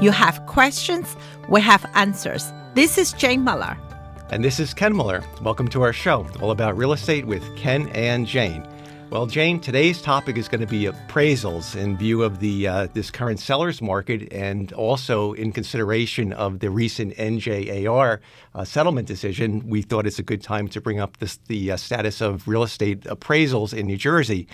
You have questions, we have answers. This is Jane Muller. And this is Ken Muller. Welcome to our show, all about real estate with Ken and Jane. Well, Jane, today's topic is going to be appraisals in view of the this current seller's market and also in consideration of the recent NJAR settlement decision. We thought it's a good time to bring up the status of real estate appraisals in New Jersey.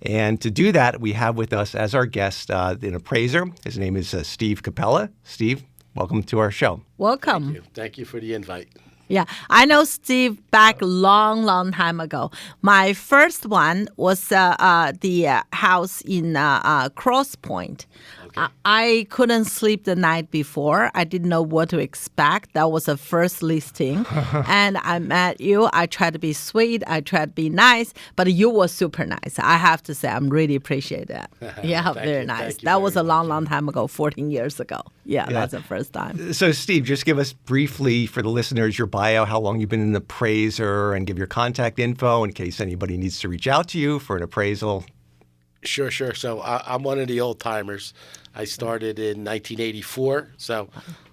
And to do that, we have with us as our guest an appraiser. His name is Steve Capella. Steve, welcome to our show. Welcome. Thank you for the invite. Yeah, I know Steve back long time ago. My first one was the house in Cross Point. Okay. I couldn't sleep the night before. I didn't know what to expect. That was the first listing. And I met you. I tried to be sweet. I tried to be nice. But you were super nice. I have to say, I'm really appreciate that. Yeah, very nice. That was a long time ago, 14 years ago. Yeah, that's the first time. So, Steve, just give us briefly for the listeners your bio, how long you've been an appraiser, and give your contact info in case anybody needs to reach out to you for an appraisal. Sure. So I'm one of the old timers. I started in 1984, so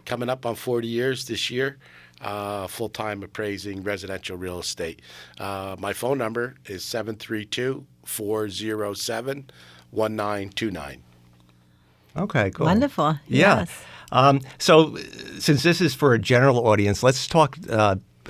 coming up on 40 years this year, full-time appraising residential real estate. My phone number is 732-407-1929. Okay, cool. Wonderful. Yeah. Yes. So since this is for a general audience, let's talk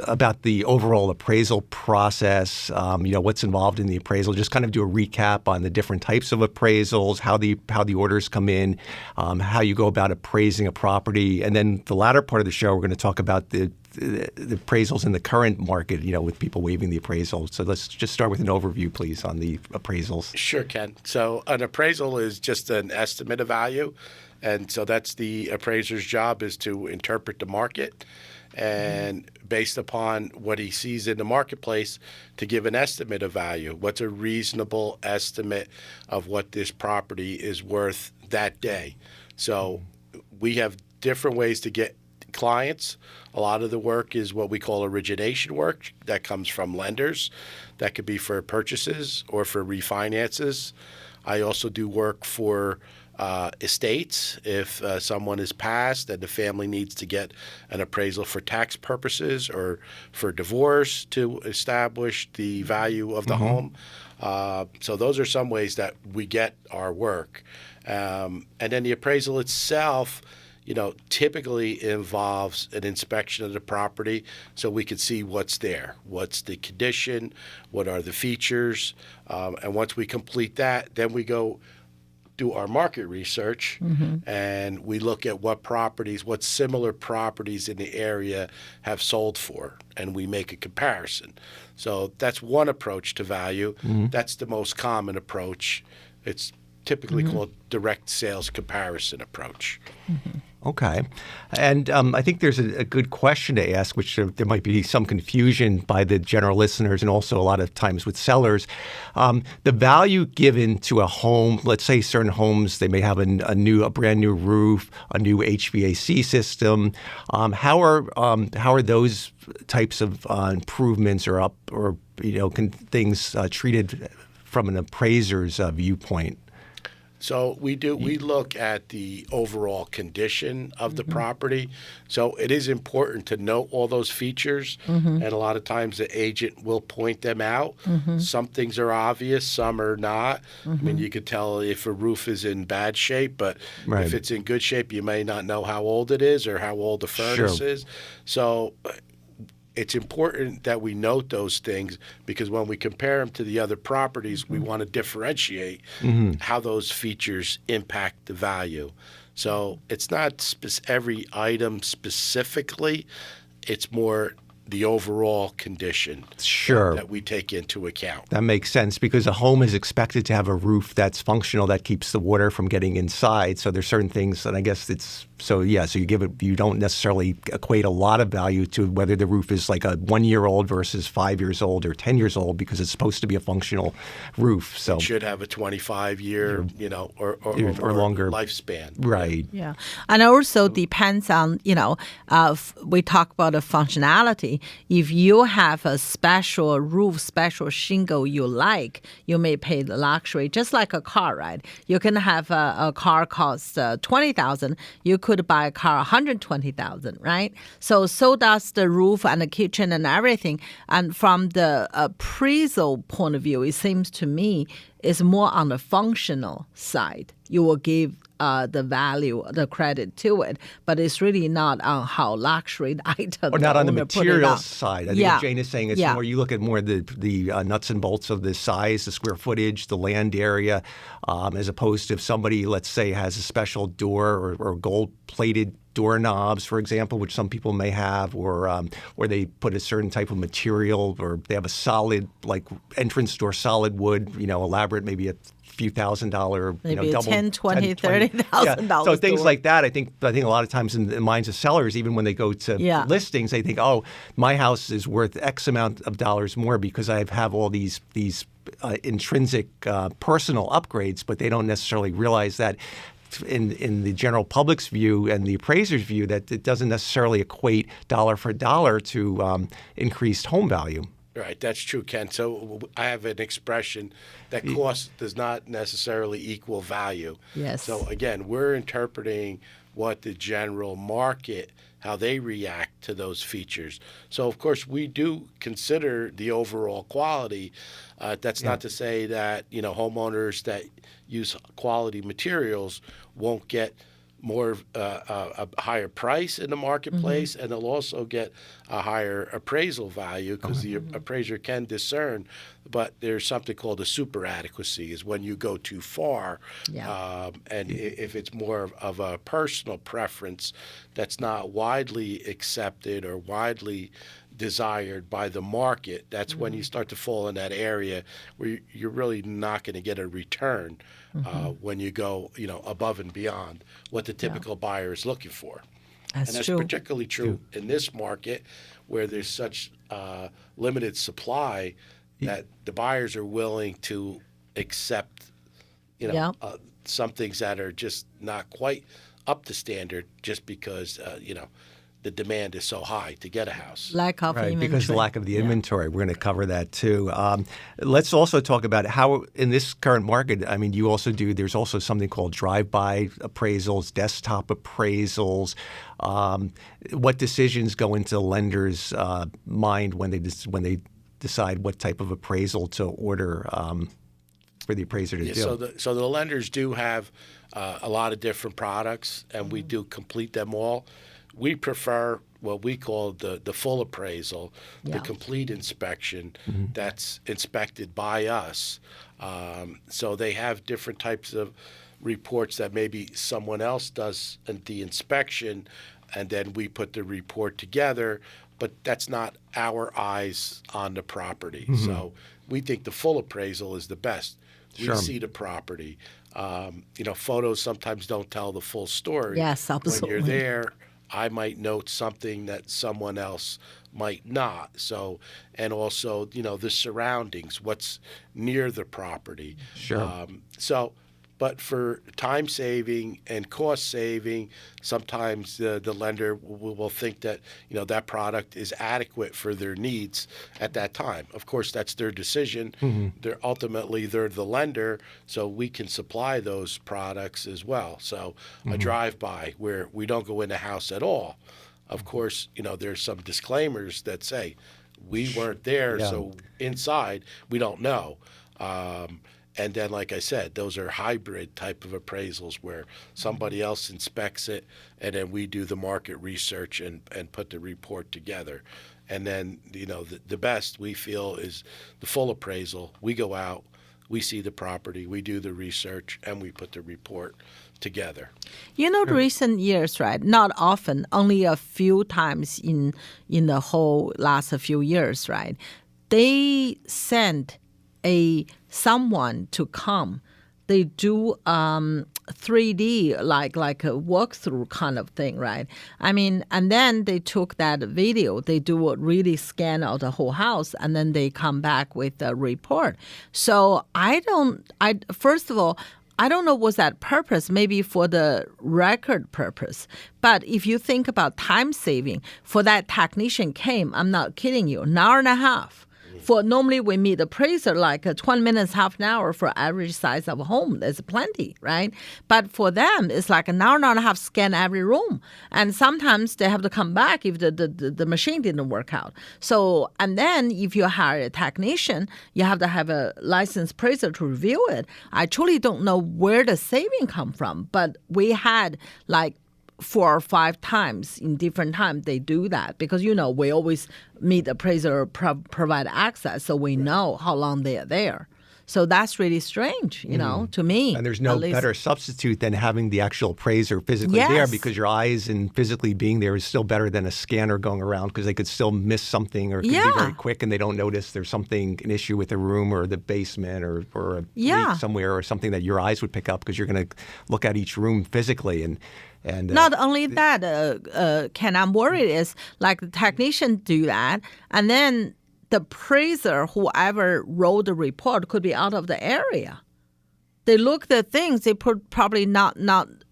about the overall appraisal process, what's involved in the appraisal, just kind of do a recap on the different types of appraisals, how the orders come in, how you go about appraising a property. And then the latter part of the show, we're going to talk about the appraisals in the current market, with people waiving the appraisal. So let's just start with an overview, please, on the appraisals. Sure, Ken. So an appraisal is just an estimate of value. And so that's the appraiser's job, is to interpret the market and based upon what he sees in the marketplace to give an estimate of value. What's a reasonable estimate of what this property is worth that day? So we have different ways to get clients. A lot of the work is what we call origination work that comes from lenders. That could be for purchases or for refinances. I also do work for estates. If someone is passed and the family needs to get an appraisal for tax purposes or for divorce to establish the value of the home. So those are some ways that we get our work. And then the appraisal itself, typically involves an inspection of the property so we can see what's there, what's the condition, what are the features. And once we complete that, then we go do our market research and we look at what similar properties in the area have sold for, and we make a comparison. So that's one approach to value. That's the most common approach. It's typically called direct sales comparison approach. Okay. And I think there's a good question to ask, which there might be some confusion by the general listeners and also a lot of times with sellers. The value given to a home, let's say certain homes, they may have a brand new roof, a new HVAC system. How are those types of improvements or things treated from an appraiser's viewpoint? So we look at the overall condition of the property. So it is important to note all those features. And a lot of times the agent will point them out. Some things are obvious, some are not. I mean, you could tell if a roof is in bad shape, but if it's in good shape, you may not know how old it is or how old the furnace is. So it's important that we note those things because when we compare them to the other properties, we want to differentiate how those features impact the value. So it's not every item specifically. It's more the overall condition that we take into account. That makes sense because a home is expected to have a roof that's functional that keeps the water from getting inside. So there's certain things, and I guess so you don't necessarily equate a lot of value to whether the roof is like a 1-year-old versus 5 years old or 10 years old because it's supposed to be a functional roof. So it should have a 25-year, or longer lifespan. Right. Yeah. And also depends on, we talk about the functionality. If you have a special roof, special shingle you like, you may pay the luxury, just like a car, right? You can have a car cost $20,000. You could could buy a car $120,000, right? So does the roof and the kitchen and everything. And from the appraisal point of view, it seems to me it's more on the functional side. You will give the value, the credit to it, but it's really not on how luxury item. Or not on the owner put it materials on. side. I think Yeah. what Jane is saying is Yeah. more, you look at more the nuts and bolts of the size, the square footage, the land area, as opposed to if somebody, let's say, has a special door or gold-plated doorknobs, for example, which some people may have, or they put a certain type of material, or they have a solid, like entrance door, solid wood, elaborate, maybe a few $1,000, Maybe double, $10,000, $20,000, $30,000 Yeah. So things door. like that, I think a lot of times in the minds of sellers, even when they go to listings, they think, oh, my house is worth X amount of dollars more because I have all these intrinsic personal upgrades, but they don't necessarily realize that in the general public's view and the appraiser's view that it doesn't necessarily equate dollar for dollar to increased home value. Right, that's true, Ken. So I have an expression that cost does not necessarily equal value. Yes. So again, we're interpreting what the general market, how they react to those features. So of course we do consider the overall quality. That's not to say that homeowners that use quality materials won't get more a higher price in the marketplace, and they'll also get a higher appraisal value because the appraiser can discern. But there's something called a super adequacy, is when you go too far, and if it's more of a personal preference that's not widely accepted or widely desired by the market, that's when you start to fall in that area where you're really not going to get a return when you go, above and beyond what the typical buyer is looking for. And that's true. particularly true in this market where there's such limited supply that the buyers are willing to accept, some things that are just not quite up to standard just because, the demand is so high to get a house. Lack of inventory. Because of the lack of the inventory. We're going to cover that too. Let's also talk about how in this current market, there's also something called drive-by appraisals, desktop appraisals. What decisions go into the lender's mind when they decide what type of appraisal to order for the appraiser to do? So the lenders do have a lot of different products, and we do complete them all. We prefer what we call the full appraisal, the complete inspection that's inspected by us. So they have different types of reports that maybe someone else does the inspection, and then we put the report together, but that's not our eyes on the property. So we think the full appraisal is the best. We see the property. Photos sometimes don't tell the full story. Yes, absolutely. When you're there, I might note something that someone else might not. So, and also, the surroundings, what's near the property. Sure. But for time saving and cost saving, sometimes the lender will think that that product is adequate for their needs at that time. Of course, that's their decision. They're the lender, so we can supply those products as well. So a drive-by where we don't go in the house at all. Of course, there's some disclaimers that say we weren't there, so inside we don't know. And then, like I said, those are hybrid type of appraisals where somebody else inspects it, and then we do the market research and put the report together. And then, the best we feel is the full appraisal. We go out, we see the property, we do the research, and we put the report together. The recent years, right? Not often, only a few times in the whole last few years, right? They sent someone to come. They do 3D like a walkthrough kind of thing, right? And then they took that video. They do a really scan of the whole house, and then they come back with a report. So first of all, I don't know what's that purpose, maybe for the record purpose. But if you think about time saving, for that technician came, I'm not kidding you, an hour and a half For normally we meet appraiser like 20 minutes, half an hour for average size of a home. There's plenty, right? But for them, it's like an hour and a half scan every room. And sometimes they have to come back if the machine didn't work out. So, and then if you hire a technician, you have to have a licensed appraiser to review it. I truly don't know where the saving come from, but we had like 4 or 5 times in different times they do that because, we always meet appraiser provide access so we know how long they are there. So that's really strange, to me. And there's no better substitute than having the actual appraiser physically there because your eyes and physically being there is still better than a scanner going around because they could still miss something or it could be very quick and they don't notice there's an issue with the room or the basement or a leak somewhere or something that your eyes would pick up because you're going to look at each room physically. And not only that, Ken, I'm worried is like the technician do that and then the appraiser, whoever wrote the report, could be out of the area. They look at things they put probably not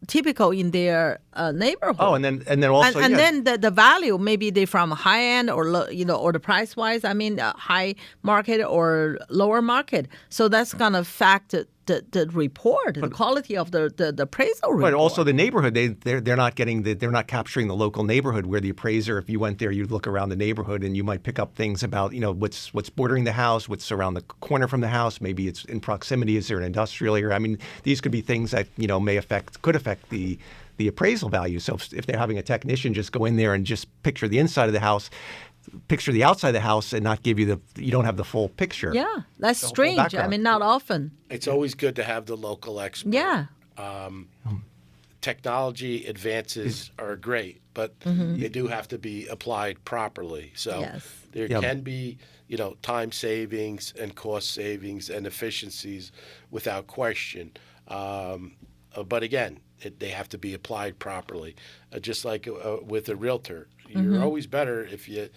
typical in their neighborhood. Oh, and then also then the value maybe they from high end or or the price wise. I mean, high market or lower market. So that's gonna affect the report, the quality of the appraisal report. But also the neighborhood, they're not they're not capturing the local neighborhood where the appraiser, if you went there, you'd look around the neighborhood and you might pick up things about what's bordering the house, what's around the corner from the house. Maybe it's in proximity. Is there an industrial area? I mean, these could be things that could affect the appraisal value. So if they're having a technician just go in there and just picture the inside of the house, picture the outside of the house and not give you you don't have the full picture. Yeah, that's strange. I mean, not often. It's always good to have the local expert. Yeah. Technology advances are great, but they do have to be applied properly. So there can be, time savings and cost savings and efficiencies without question. But again, they have to be applied properly. Just like with a realtor, you're always better if you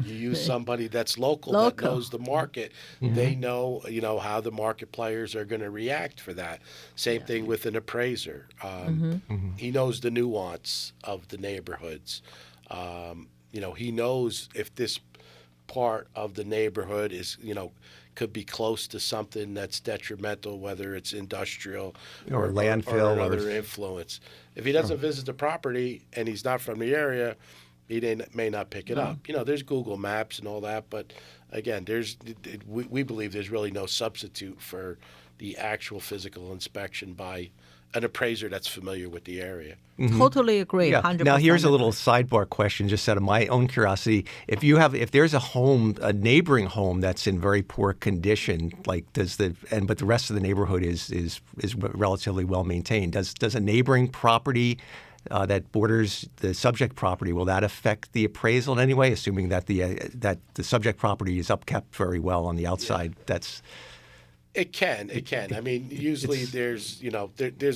use somebody that's local that knows the market. They know, how the market players are going to react for that. Same thing with an appraiser. He knows the nuance of the neighborhoods. He knows if this part of the neighborhood is, could be close to something that's detrimental, whether it's industrial or landfill or another influence. If he doesn't visit the property and he's not from the area, he may not pick it up. There's Google Maps and all that, but again, we believe there's really no substitute for the actual physical inspection by an appraiser that's familiar with the area. Totally agree. 100%. Now here's a little sidebar question, just out of my own curiosity. If there's a neighboring home that's in very poor condition, like but the rest of the neighborhood is relatively well maintained, does a neighboring property that borders the subject property, will that affect the appraisal in any way, assuming that the subject property is upkept very well on the outside? It can. I mean, usually there's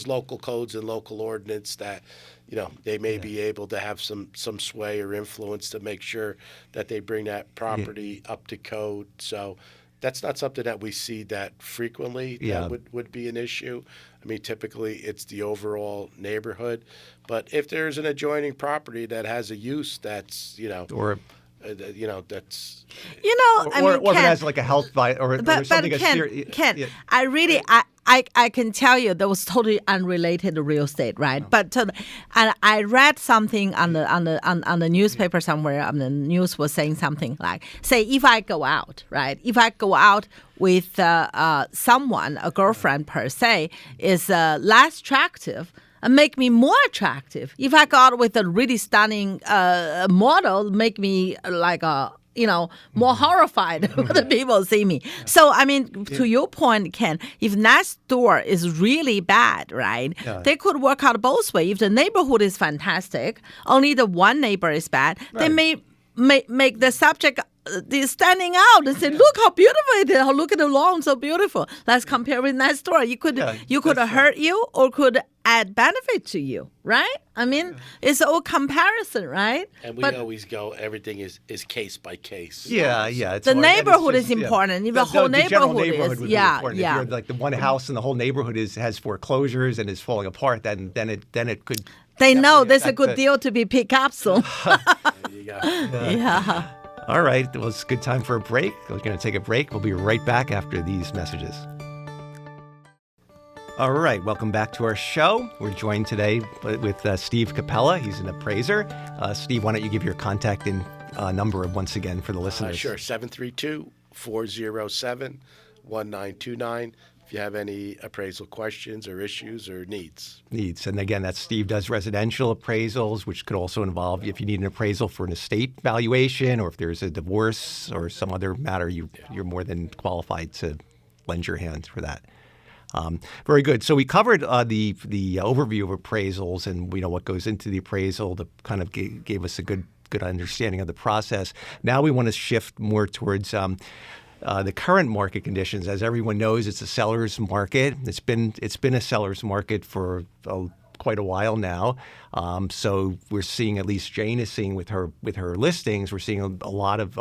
local codes and local ordinance that, they may be able to have some sway or influence to make sure that they bring that property up to code. So that's not something that we see that frequently that would be an issue. I mean, typically it's the overall neighborhood. But if there's an adjoining property that has a use that's, that's or if it has like a health or something. Ken, I really, I can tell you that was totally unrelated to real estate, right? No. But and I read something on the newspaper somewhere. The news was saying something like, say, if I go out with someone, a girlfriend per se, is less attractive. And make me more attractive. If I go out with a really stunning model, make me like more horrified when the people see me. So, I mean, to your point, Ken, if next door is really bad, right, they could work out both ways. If the neighborhood is fantastic, only the one neighbor is bad, they may make the subject standing out and say, look how beautiful it is. Look at the lawn, so beautiful. Let's compare with next door. You could hurt you or could add benefit to you, right? I mean, it's all comparison, right? And we always go, everything is case by case. Yeah. It's the neighborhood is important. If the whole neighborhood is, If you're like the one house and the whole neighborhood has foreclosures and is falling apart, then it could. They know there's a good deal to be picked up soon. There you go. Yeah. All right. Well, it's a good time for a break. We're going to take a break. We'll be right back after these messages. All right. Welcome back to our show. We're joined today with Steve Capella. He's an appraiser. Steve, why don't you give your contact number once again for the listeners? Sure. 732-407-1929. If you have any appraisal questions or issues or needs. And again, that Steve does residential appraisals, which could also involve if you need an appraisal for an estate valuation or if there's a divorce or some other matter, you're more than qualified to lend your hand for that. Very good. So we covered the overview of appraisals and what goes into the appraisal that kind of gave us a good understanding of the process. Now we want to shift more towards the current market conditions. As everyone knows, it's a seller's market. It's been a seller's market for quite a while now. So we're seeing, at least Jane is seeing with her listings, we're seeing a lot of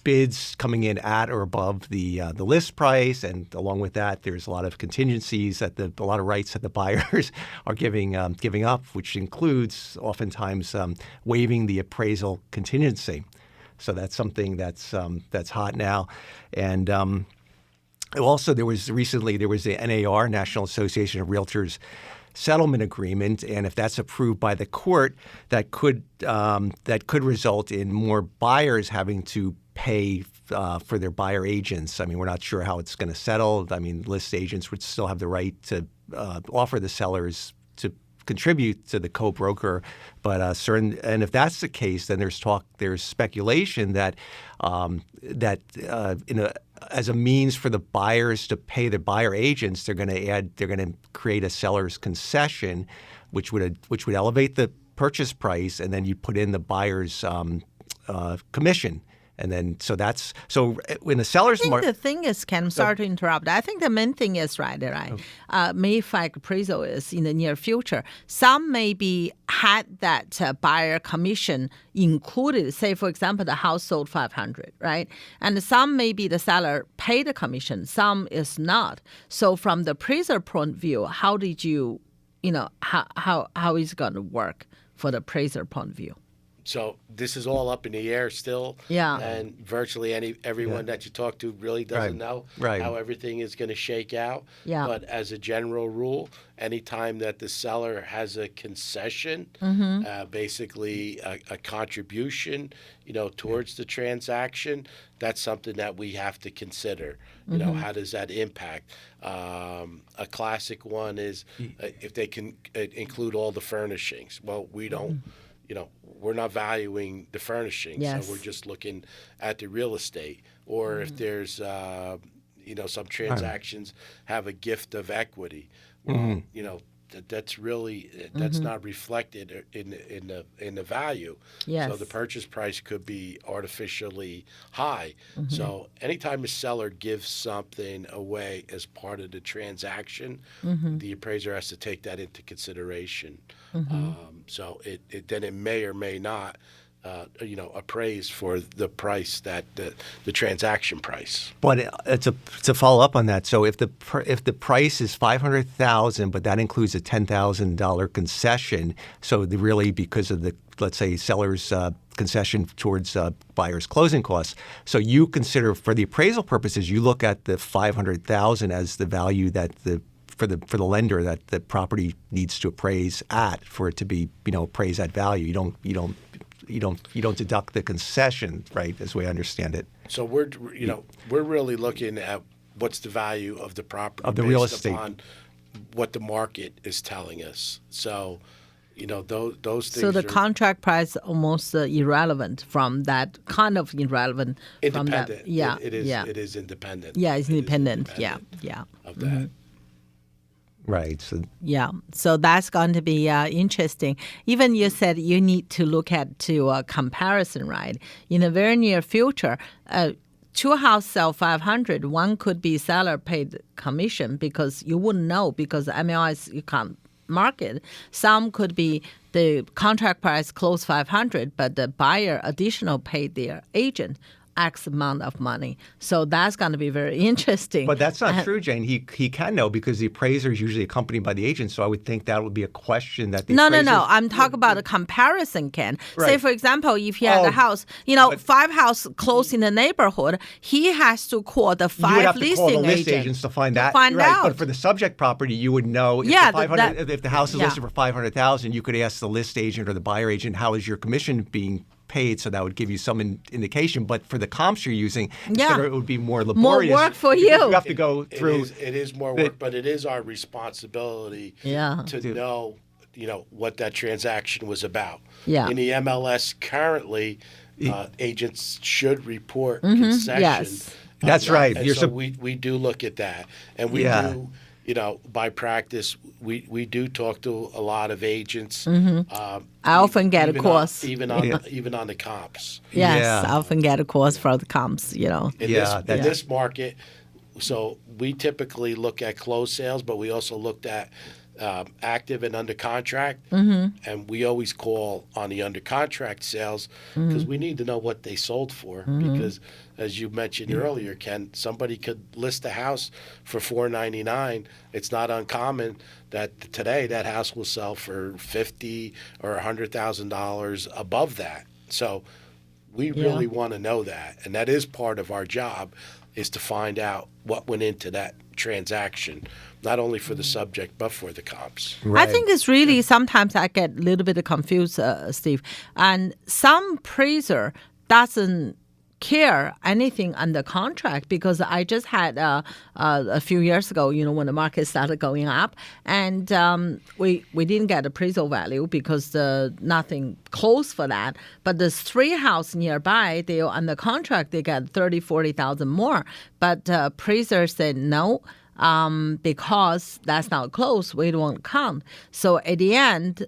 bids coming in at or above the list price, and along with that, there's a lot of contingencies a lot of rights that the buyers are giving up, which includes oftentimes waiving the appraisal contingency. So that's something that's hot now, and also there was the NAR, National Association of Realtors, settlement agreement, and if that's approved by the court, that could result in more buyers having to pay for their buyer agents. I mean, we're not sure how it's going to settle. I mean, list agents would still have the right to offer the sellers to contribute to the co-broker, but and if that's the case, then there's speculation that as a means for the buyers to pay the buyer agents, they're going to create a seller's concession, which would elevate the purchase price, and then you put in the buyer's commission. And then, so in the seller's market. The thing is, Ken, I'm sorry to interrupt. I think the main thing is may affect appraisal is in the near future. Some maybe had that buyer commission included. Say, for example, the house sold 500, right? And some maybe the seller paid the commission. Some is not. So from the appraiser point of view, how did you, how is it going to work for the appraiser point of view? So this is all up in the air still. Yeah. And virtually everyone that you talk to really doesn't know how everything is going to shake out. Yeah. But as a general rule, anytime that the seller has a concession, basically a contribution, towards the transaction, that's something that we have to consider. How does that impact? A classic one is if they can include all the furnishings. Well, we don't. We're not valuing the furnishings, so we're just looking at the real estate. Or if there's, some transactions have a gift of equity. Well, that's not reflected in the value. Yes. So the purchase price could be artificially high. So anytime a seller gives something away as part of the transaction, the appraiser has to take that into consideration. So it may or may not appraise for the price that the transaction price. But to follow up on that, so if the price is $500,000, but that includes a $10,000 concession, so really because of the, let's say, seller's concession towards buyer's closing costs, so you consider for the appraisal purposes, you look at the $500,000 as the value that for the lender that the property needs to appraise at for it to be appraised at value. You don't deduct the concession, right? As we understand it. So we're really looking at what's the value of the property of the real estate upon what the market is telling us. So those things. So the contract price almost irrelevant from that, kind of irrelevant. Independent. From that. Yeah. It is. It is independent. Yeah, it's independent. Yeah. Of that. Mm-hmm. Right. So that's going to be interesting. Even you said you need to look at a comparison, right? In the very near future, two house sell 500. One could be seller paid commission because you wouldn't know because MLS you can't market. Some could be the contract price close 500, but the buyer additional paid their agent. X amount of money. So that's going to be very interesting. But that's not true, Jane. He can know because the appraiser is usually accompanied by the agent. So I would think that would be a question that the No. appraisers- I'm talking about a comparison, Ken. Say, Right. for example, if he had a house, 5 houses close in the neighborhood, he has to call the You would 5 have to call the listing list agents agents to find right. out. But for the subject property, you would know if, Yeah, if the house is listed for $500,000, you could ask the list agent or the buyer agent, how is your commission being paid? So that would give you some indication. But for the comps you're using, it would be more laborious. More work for because you. You have to go through. It is more work, but it is our responsibility to know, what that transaction was about. Yeah. In the MLS currently, agents should report concession. Yes. That's right. And so we do look at that, and we do. By practice, we do talk to a lot of agents. I often get a course. Even on the comps. Yes, I often get a course for the comps, In this market, so we typically look at closed sales, but we also looked at active and under contract. And we always call on the under contract sales because we need to know what they sold for. Because as you mentioned earlier, Ken, somebody could list a house for $499. It's not uncommon that today that house will sell for $50,000 or $100,000 above that. So we really want to know that, and that is part of our job, is to find out what went into that transaction, not only for the subject but for the comps. I think it's really, sometimes I get a little bit confused, Steve. And some appraiser doesn't care anything under contract, because I just had a few years ago, when the market started going up, and we didn't get appraisal value because nothing close for that. But there's 3 houses nearby, they are under contract, they got 30,000, 40,000 more. But appraiser said no. Because that's not close, we don't count. So at the end,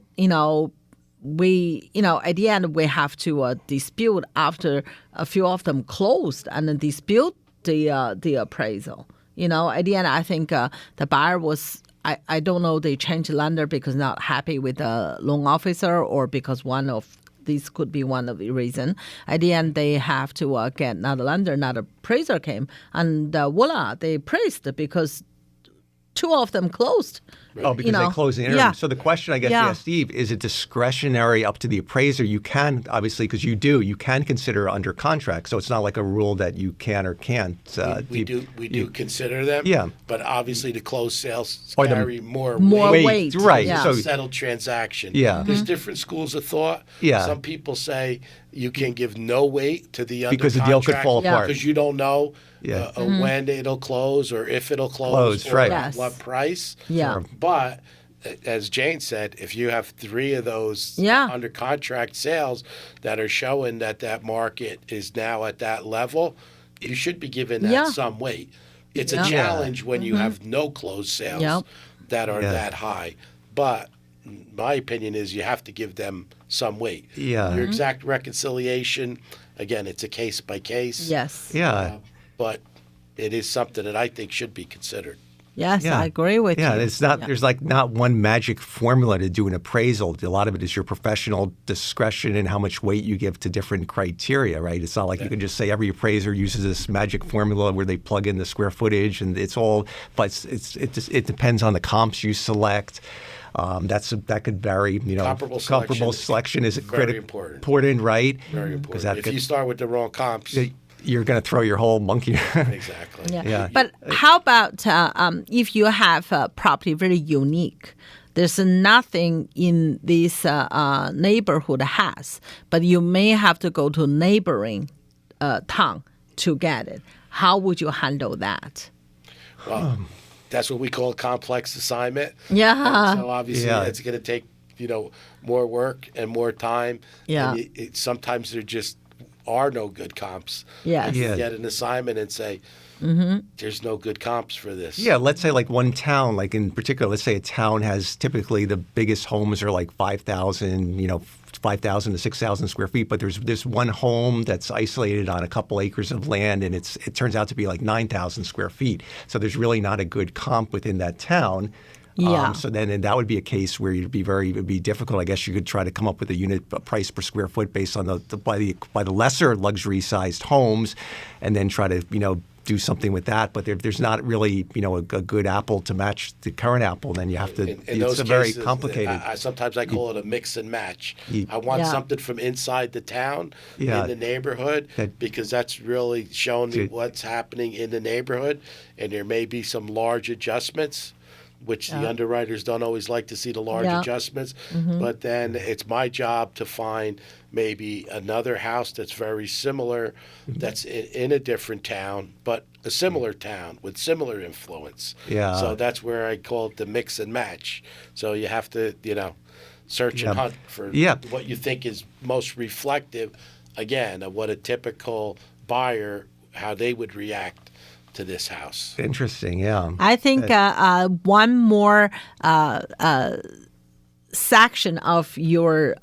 we have to dispute after a few of them closed, and then dispute the appraisal. At the end, I think the buyer was, I don't know, they changed lender because not happy with the loan officer, or because this could be one of the reasons. At the end, they have to get another lender, another appraiser came, and voila, they appraised because 2 of them closed. Oh, because they closed the interim. Yeah. So the question, I guess, Steve, is it discretionary up to the appraiser? You can, obviously, because you can consider under contract. So it's not like a rule that you can or can't. We do consider them. Yeah. But obviously the closed sales Or carry more weight. Right. Yeah. So settled transaction. Yeah. There's different schools of thought. Yeah. Some people say you can give no weight to the under because the contract deal could fall apart. because you don't know Mm-hmm. when it'll close or if it'll close or right. at what price. Yeah. Sure. But as Jane said, if you have 3 of those under contract sales that are showing that market is now at that level, you should be giving that some weight. It's a challenge when you have no closed sales that are that high. But my opinion is you have to give them some weight. Yeah. Your exact reconciliation, again, it's a case by case. Yes. Yeah. But it is something that I think should be considered. Yes, I agree with you. Yeah, it's not. There's not one magic formula to do an appraisal. A lot of it is your professional discretion and how much weight you give to different criteria, right? It's not like you can just say every appraiser uses this magic formula where they plug in the square footage and it's all. But it depends on the comps you select. That could vary. Comparable selection is very important. Important, right? Very important. If you start with the wrong comps. You're going to throw your whole monkey. Exactly. Yeah. But how about if you have a property very unique? There's nothing in this neighborhood has, but you may have to go to neighboring town to get it. How would you handle that? Well, that's what we call a complex assignment. Yeah. And so obviously it's going to take more work and more time. Yeah. And sometimes there just are no good comps. Yes. You get an assignment and say, there's no good comps for this. Yeah, let's say like one town, like in particular, let's say a town has typically the biggest homes are like 5,000 to 6,000 square feet, but there's this one home that's isolated on a couple acres of land, and it turns out to be like 9,000 square feet. So there's really not a good comp within that town. Yeah. So then and that would be a case where it'd be difficult. I guess you could try to come up with a unit price per square foot based on by the lesser luxury sized homes, and then try to do something with that. But there's not really a good apple to match the current apple. Then you have to. In those it's very cases, complicated. Sometimes I call it a mix and match. I want Yeah. something from inside the town, Yeah. in the neighborhood, because that's really showing me what's happening in the neighborhood. And there may be some large adjustments, which the underwriters don't always like to see the large adjustments. But then it's my job to find maybe another house that's very similar, that's in a different town, but a similar town with similar influence. Yeah. So that's where I call it the mix and match. So you have to, search and hunt for what you think is most reflective, again, of what a typical buyer, how they would react to this house. Interesting, yeah. I think one more section of your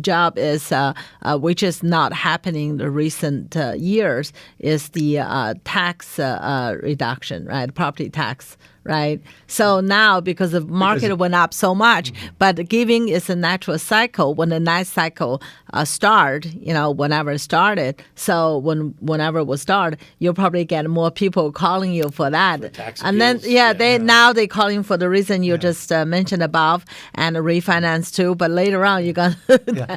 job is, which is not happening in the recent years, is the tax reduction, right? Property tax, right? So now, because the market went up so much, but giving is a natural cycle. When the nice cycle start, whenever it started, so whenever it will start, you'll probably get more people calling you for that. For tax and then, appeals. now they calling for the reason you just mentioned above, and refinance too. But later on, you're gonna.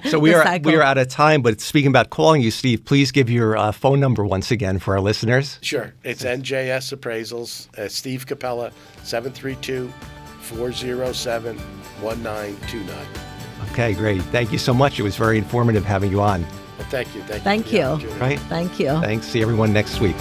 So we are out of time. But speaking about calling you, Steve, please give your phone number once again for our listeners. Sure. It's NJS Appraisals, Steve Capella, 732-407-1929. Okay, great. Thank you so much. It was very informative having you on. Well, thank you. Thank you. For the opportunity. Right? Thank you. Thanks. See everyone next week.